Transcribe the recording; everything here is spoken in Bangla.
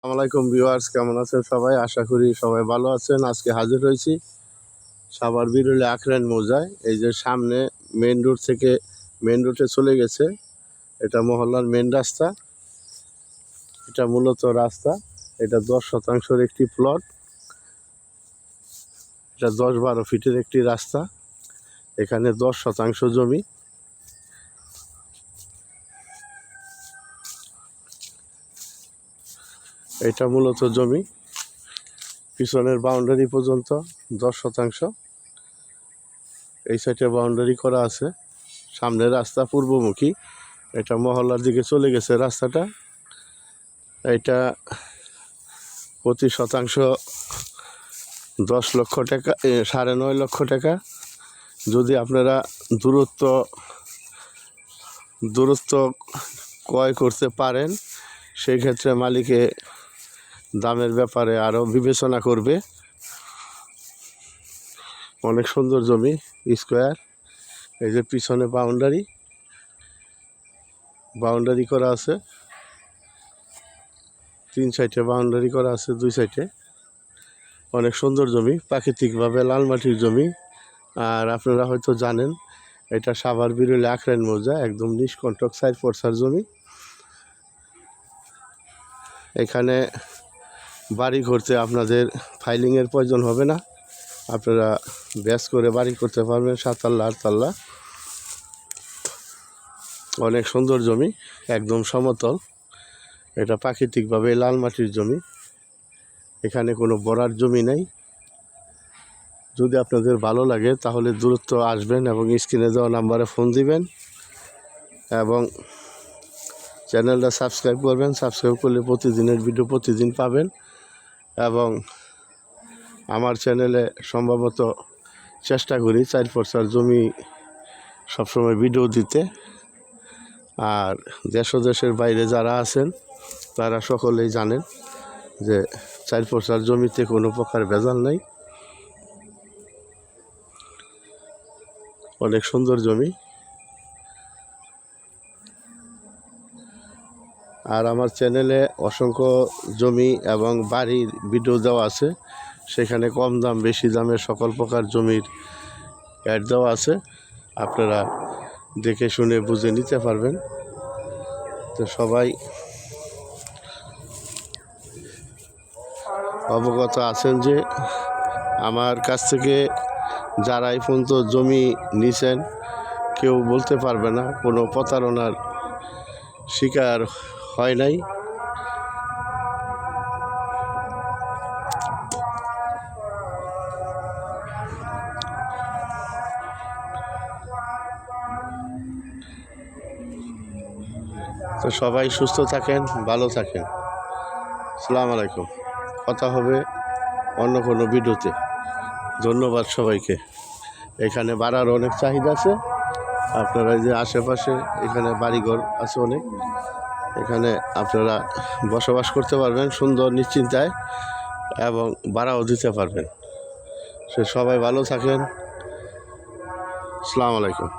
আসসালামাইকুম ভিউয়ার্স, কেমন আছেন সবাই? আশা করি সবাই ভালো আছেন। আজকে হাজির হয়েছি সাভার বিরুলে আখরান মৌজায়। এই যে সামনে মেন রোড থেকে মেন রোডে চলে গেছে, এটা মহল্লার মেন রাস্তা। এটা মূলত রাস্তা, এটা 10% একটি প্লট। এটা 10-12 ফিটের একটি রাস্তা। এখানে 10% জমি। এটা মূলত জমি, পিছনের বাউন্ডারি পর্যন্ত 10%। এই সাইডে বাউন্ডারি করা আছে। সামনের রাস্তা পূর্বমুখী, এটা মহল্লার দিকে চলে গেছে রাস্তাটা। এটা প্রতি শতাংশ 10 লক্ষ টাকা, 9.5 লক্ষ টাকা। যদি আপনারা দূরত্ব ক্রয় করতে পারেন, সেই ক্ষেত্রে মালিকে দামের ব্যাপারে আরও বিবেচনা করবে। অনেক সুন্দর জমি, স্কোয়ার। এই যে পিছনে বাউন্ডারি করা আছে, 3 সাইডে বাউন্ডারি করা আছে, 2 সাইডে। অনেক সুন্দর জমি, প্রাকৃতিকভাবে লাল মাটির জমি। আর আপনারা হয়তো জানেন, এটা সাভার বিরুলে আখরান মৌজা, একদম নিষ্কণ্টক 4 পরসার জমি। এখানে বাড়ি করতে আপনাদের ফাইলিংয়ের প্রয়োজন হবে না। আপনারা ব্যাস করে বাড়ি করতে পারবেন, 7 তলা 8 তলা। অনেক সুন্দর জমি, একদম সমতল। এটা প্রাকৃতিকভাবে লাল মাটির জমি, এখানে কোনো বড়ার জমি নেই। যদি আপনাদের ভালো লাগে তাহলে দ্রুত আসবেন এবং স্ক্রিনে দেওয়া নাম্বারে ফোন দিবেন এবং চ্যানেলটা সাবস্ক্রাইব করবেন। সাবস্ক্রাইব করলে প্রতিদিনের ভিডিও প্রতিদিন পাবেন। এবং আমার চ্যানেলে সম্ভবত চেষ্টা করি 4 পরসার জমি সবসময় ভিডিও দিতে। আর দেশ ও দেশের বাইরে যারা আছেন তারা সকলেই জানেন যে 4 পরসার জমিতে কোনো প্রকার ভেজাল নাই। অনেক সুন্দর জমি। আর আমার চ্যানেলে অসংখ্য জমি এবং বাড়ির ভিডিও দেওয়া আছে, সেখানে কম দাম বেশি দামের সকল প্রকার জমির অ্যাড দেওয়া আছে। আপনারা দেখে শুনে বুঝে নিতে পারবেন। তো সবাই অবগত আছেন যে আমার কাছ থেকে যারা এই পর্যন্ত জমি নিছেন, কেউ বলতে পারবে না কোনো প্রতারণার শিকার হয় নাই। তো সবাই সুস্থ থাকেন, ভালো থাকেন। আসসালামু আলাইকুম। কথা হবে অন্য কোনো ভিডিওতে। ধন্যবাদ সবাইকে। এখানে বাড়ার অনেক চাহিদা আছে। আপনারা যে আশেপাশে এখানে বাড়িঘর আছে অনেক, এখানে আপনারা বসবাস করতে পারবেন সুন্দর নিশ্চিন্তায় এবং ভাড়াও দিতে পারবেন। সে সবাই ভালো থাকেন। আসসালামু আলাইকুম।